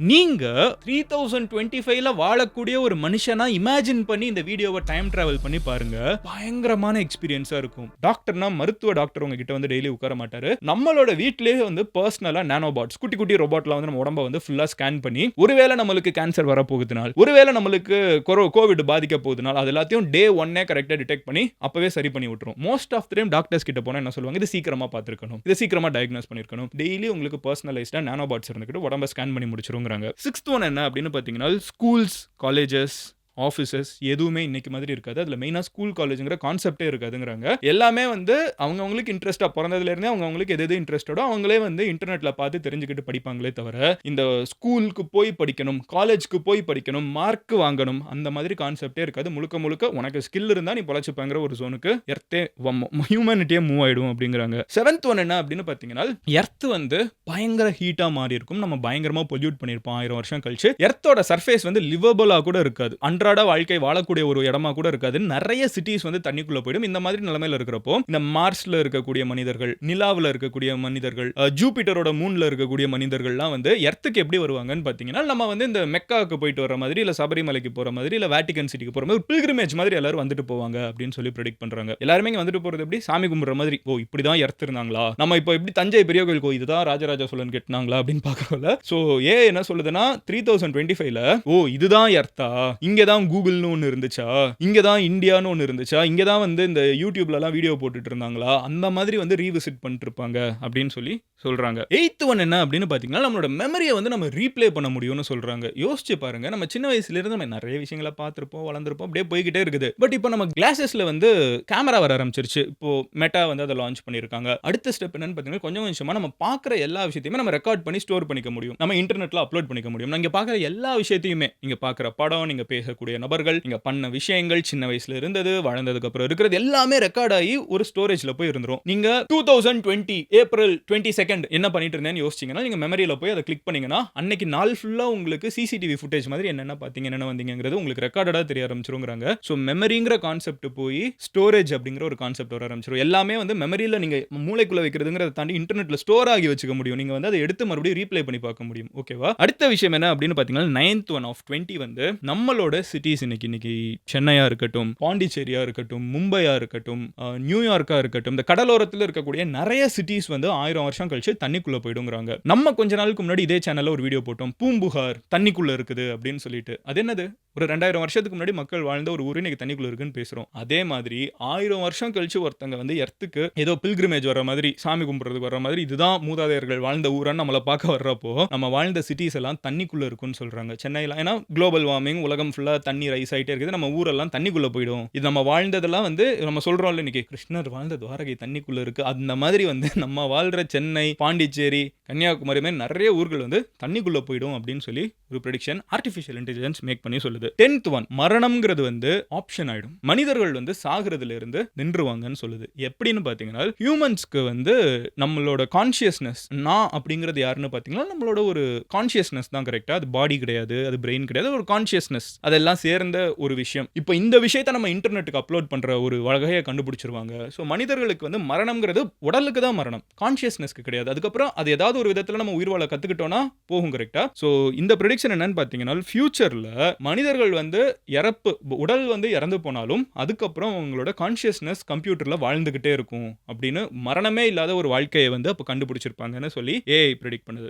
நீங்க 3025ல வாழக்கூடிய ஒரு மனுஷனா இமேஜின் பண்ணி இந்த வீடியோவ டைம் டிராவல் பண்ணி பாருங்க. பயங்கரமான எக்ஸ்பீரியன்ஸா இருக்கும். டாக்டர்னா மருத்துவ டாக்டர் உங்ககிட்ட வந்து டெய்லி உட்கார மாட்டாரு. நம்மளோட வீட்லயே வந்து பெர்சனலா நானோபாட்ஸ் குட்டி குட்டி ரோபோட்லாம் வந்து நம்ம உடம்ப வந்து ஃபுல்லா ஸ்கேன் பண்ணி, ஒருவேளை நம்மளுக்கு கேன்சர் வரப்போகுதுனால், ஒருவேளை நம்மளுக்கு கோவிட் பாதிக்க போகுதுனால், அது எல்லாத்தையும் டே 1 கரெக்ட்டா டிடெக்ட் பண்ணி அப்பவே சரி பண்ணி விட்டுரும். Most of the time doctors கிட்ட போனா என்ன சொல்லுவாங்க? இது சீக்கிரமா பார்த்திருக்கணும். இத சீக்கிரமா டயக்னோஸ் பண்ணியிருக்கணும். டெய்லி உங்களுக்கு பெர்சனலைஸ்டா நானோபாட்ஸ் இருந்துகிட்டு உடம்ப ஸ்கேன் பண்ணி முடிச்சிருங்கிறாங்க. 6th ஒன் என்ன அப்படின்னு பார்த்தீங்கன்னா, ஸ்கூல்ஸ், காலேஜஸ், ஆஃபீஸஸ் எதுவுமே இன்னைக்கு மாதிரி இருக்காது. அதுல மெயினா ஸ்கூல், காலேஜ்ங்கிற கான்செப்ட்டே இருக்காதுங்கிறாங்க. எல்லாமே வந்து அவங்கவங்களுக்கு இன்ட்ரெஸ்ட்டா பொறந்ததுல இருந்தே அவங்கவங்களுக்கு எது இன்ட்ரெஸ்ட்டடோ அவங்களே வந்து இன்டர்நெட்ல பார்த்து தெரிஞ்சுக்கிட்டு படிப்பாங்களே தவிர, இந்த ஸ்கூலுக்கு போய் படிக்கணும், காலேஜ்க்கு போய் படிக்கணும், மார்க் வாங்கணும் அந்த மாதிரி கான்செப்ட்டே இருக்காது. முழுக்க முழுக்க உனக்கு ஸ்கில் இருந்தா நீ பொழச்சுப்பங்கிற ஒரு ஜோனுக்கு எர்த்தே ஹியூமனிட்டியே மூவ் ஆயிடும் அப்படிங்கிறாங்க. 7th ஒன் என்ன அப்படின்னு பார்த்தீங்கன்னா, எர்த் வந்து பயங்கர ஹீட்டா மாறி இருக்கும். நம்ம பயங்கரமா பொல்யூட் பண்ணியிருப்போம் 1000 வருஷம் கழிச்சு. எர்த்தோட சர்ஃபேஸ் வந்து லிவபிளா கூட இருக்காது. அன்றாட வாழ்க்கை வாழக்கூடிய ஒரு இடமா கூட இருக்காது. நிறைய சிட்டிஸ் வந்து தண்ணிக்குள்ள போயிடும். இந்த மாதிரி நிலைமையில இருக்கிறப்போ, இந்த மார்ஸ்ல இருக்கக்கூடிய மனிதர்கள், நிலாவுல இருக்கக்கூடிய மனிதர்கள், ஜூபிட்டரோட மூன்ல இருக்கக்கூடிய மனிதர்கள்லாம் வந்து எர்த்துக்கு எப்படி வருவாங்கன்னு பார்த்தீங்கன்னா, நம்ம வந்து இந்த மெக்காவுக்கு போயிட்டு வர மாதிரி, இல்ல சபரிமலைக்கு போற மாதிரி, இல்ல வேட்டிகன் சிட்டிக்கு போற மாதிரி, பில்கிரிமேஜ் மாதிரி எல்லாரும் வந்துட்டு போவாங்க அப்படின்னு சொல்லி ப்ரெடிக்ட் பண்றாங்க. எல்லாருமே இங்க வந்துட்டு போறது எப்படி? சாமி கும்பிடுற மாதிரி. ஓ இப்படிதான் எர்த் இருந்தாங்களா? நம்ம இப்போ எப்படி தஞ்சை பெரிய கோயில் இதுதான் ராஜராஜ சோழன் கட்டினாங்களா அப்படின்னு பார்க்கறோம்ல. சோ என்ன சொல்லுதுன்னா 3025ல ஓ இதுதான் எர்த்தா? இங்க தான் கூகுள்னு ஒன்னு இருந்துச்சா? இங்க தான் இந்தியான்னு ஒன்னு இருந்துச்சா? இங்க தான் வந்து இந்த யூடியூப்ல எல்லாம் வீடியோ போட்டுட்டு இருந்தாங்களா? அந்த மாதிரி வந்து ரீவிசிட் பண்ணிட்டு இருப்பாங்க அப்படின்னு சொல்லி சொல்றாங்க. 8th ஒன் என்ன அப்படின்னு பாத்தீங்கன்னா, நம்மளோட மெமரியை வந்து நம்ம ரீப்ளே பண்ண முடியும்னு சொல்றாங்க. யோசிச்சு பாருங்க, நம்ம சின்ன வயசுல இருந்து நம்ம நிறைய விஷயங்களை பார்த்திருப்போம், வளர்ந்திருப்போம், அப்படியே போய்கிட்டே இருக்குது. பட் இப்போ நம்ம கிளாஸஸ்ல வந்து கேமரா வர ஆரம்பிச்சிருச்சு. இப்போ மெட்டா வந்து அதை லான்ச் பண்ணிருக்காங்க. அடுத்த ஸ்டெப் என்னன்னு பாத்தீங்கன்னா, கொஞ்சம் கொஞ்சமா நம்ம பார்க்குற எல்லா விஷயத்தையுமே நம்ம ரெக்கார்ட் பண்ணி ஸ்டோர் பண்ணிக்க முடியும். நம்ம இன்டர்நெட்ல அப்லோட் பண்ணிக்க முடியும். நீங்க பார்க்குற எல்லா விஷயத்தையுமே, நீங்க பார்க்குற படம், நீங்க பேசக்கூடிய நபர்கள், நீங்க பண்ண விஷயங்கள், சின்ன வயசுல இருந்தது, வளர்ந்ததுக்கு அப்புறம் இருக்கிறது எல்லாமே ரெக்கார்ட் ஆகி ஒரு ஸ்டோரேஜ்ல போய் இருந்துரும். நீங்க 2020 ஏப்ரல் 22 என்ன பண்ணிட்டு இருந்தேன்னு யோசிச்சீங்கன்னா, நீங்க மெமரியில போய் அதை கிளிக் பண்ணீங்கன்னா, அன்னைக்கு நாள் ஃபுல்லா உங்களுக்கு சிசிடிவி ஃபுட்டேஜ் மாதிரி என்னென்ன பார்த்தீங்க, என்னென்ன வந்தீங்கங்கிறது உங்களுக்கு ரெக்கார்டடா தெரிய ஆரம்பிச்சிருங்கிறாங்க. ஸோ மெமரிங்கிற கான்செப்ட் போய் ஸ்டோரேஜ் அப்படிங்கிற ஒரு கான்செப்ட் வர ஆரம்பிச்சிரும். எல்லாமே வந்து மெமரியில நீங்க மூளைக்குள்ள வைக்கிறதுங்கிறத தாண்டி இன்டர்நெட்ல ஸ்டோர் ஆகி வச்சுக்க முடியும். நீங்க வந்து அதை எடுத்து மறுபடியும் ரீப்ளே பண்ணி பார்க்க முடியும். ஓகேவா? அடுத்த விஷயம் என்ன அப்படின்னு பார்த்தீங்கன்னா, 9th ஒன் ஆஃப் 20 வந்து நம்மளோட சிட்டிஸ் இன்னைக்கு சென்னையா இருக்கட்டும், பாண்டிச்சேரியா இருக்கட்டும், மும்பையா இருக்கட்டும், நியூயார்க்கா இருக்கட்டும், இந்த கடலோரத்தில் இருக்கக்கூடிய நிறைய சிட்டிஸ் வந்து 1000 வருஷம் கழிச்சு தண்ணிக்குள்ள போயிடுங்கிறாங்க. நம்ம கொஞ்ச நாளுக்கு முன்னாடி இதே சேனல்ல ஒரு வீடியோ போட்டோம். பூம்புகார் தண்ணிக்குள்ள இருக்குது அப்படின்னு சொல்லிட்டு. அது என்னது? ஒரு 2000 வருஷத்துக்கு முன்னாடி மக்கள் வாழ்ந்த ஒரு ஊர் இன்னைக்கு தண்ணிக்குள்ள இருக்குன்னு பேசுறோம். அதே மாதிரி 1000 வருஷம் கழிச்சு ஒருத்தங்க வந்து எர்த்துக்கு ஏதோ பில்கிரிமேஜ் வர மாதிரி, சாமி கும்பிடுறதுக்கு வர மாதிரி, இதுதான் மூதாதையர்கள் வாழ்ந்த ஊரான்னு நம்மள பார்க்க வர்றப்போ, நம்ம வாழ்ந்த சிட்டிஸ் எல்லாம் தண்ணிக்குள்ள இருக்குன்னு சொல்றாங்க. சென்னையில ஏன்னா குளோபல் வார்மிங், உலகம் ஃபுல்லா தண்ணி ரைஸ் ஆயிட்டே இருக்குது. நம்ம ஊரெல்லாம் தண்ணிக்குள்ள போயிடும். இது நம்ம வாழ்ந்ததெல்லாம் வந்து நம்ம சொல்றோம்ல, இன்னைக்கு கிருஷ்ணர் வாழ்ந்த துவாரகை தண்ணிக்குள்ள இருக்கு. அந்த மாதிரி வந்து நம்ம வாழ்ற சென்னை, பாண்டிச்சேரி, கன்னியாகுமரி மாதிரி நிறைய ஊர்கள் வந்து தண்ணிக்குள்ள போயிடும் அப்படின்னு சொல்லி ஒரு ப்ரெடிக்ஷன் ஆர்டிஃபிஷியல் இன்டெலிஜென்ஸ் மேக் பண்ணி சொல்லுது. 10th ஒன் மரணம்ங்கிறது வந்து ஆப்ஷன் ஆயிடும். மனிதர்கள் வந்து சாகிறதுல இருந்து நின்றுவாங்கன்னு சொல்லுது. எப்படின்னு பாத்தீங்கன்னா, ஹியூமன்ஸ்க்கு வந்து நம்மளோட கான்ஷியஸ்னஸ், நான் அப்படிங்கிறது யாருன்னு பாத்தீங்கன்னா, நம்மளோட ஒரு கான்ஷியஸ்னஸ் தான். கரெக்டா? அது பாடி கிடையாது, அது பிரெயின் கிடையாது, ஒரு கான்ஷியஸ்னஸ், அதெல்லாம் சேர்ந்த ஒரு விஷயம். இப்போ இந்த விஷயத்தை நம்ம இன்டர்நெட்டுக்கு அப்லோட் பண்ற ஒரு வகையை கண்டுபிடிச்சிருவாங்க. ஸோ மனிதர்களுக்கு வந்து மரணம்ங்கிறது உடலுக்கு தான் மரணம், கான்ஷியஸ்னஸ்க்கு கிடையாது. அதுக்கப்புறம் அது ஏதாவது ஒரு விதத்தில் நம்ம உயிர் வாழ கத்துக்கிட்டோம்னா போகும். கரெக்டா? ஸோ இந்த ப்ரெடிக்ஷன் என்னன்னு பார்த்தீங்கன்னா, ஃபியூச்சர்ல மனிதர்கள் வந்து உடல் வந்து இறந்து போனாலும் அதுக்கப்புறம் அவங்களோட கான்ஷியஸ்னஸ் கம்ப்யூட்டர்ல வாழ்ந்துகிட்டே இருக்கும் அப்படின்னு, மரணமே இல்லாத ஒரு வாழ்க்கையை வந்து அப்போ கண்டுபிடிச்சிருப்பாங்கன்னு சொல்லி ஏஐ ப்ரெடிக்ட் பண்ணுது.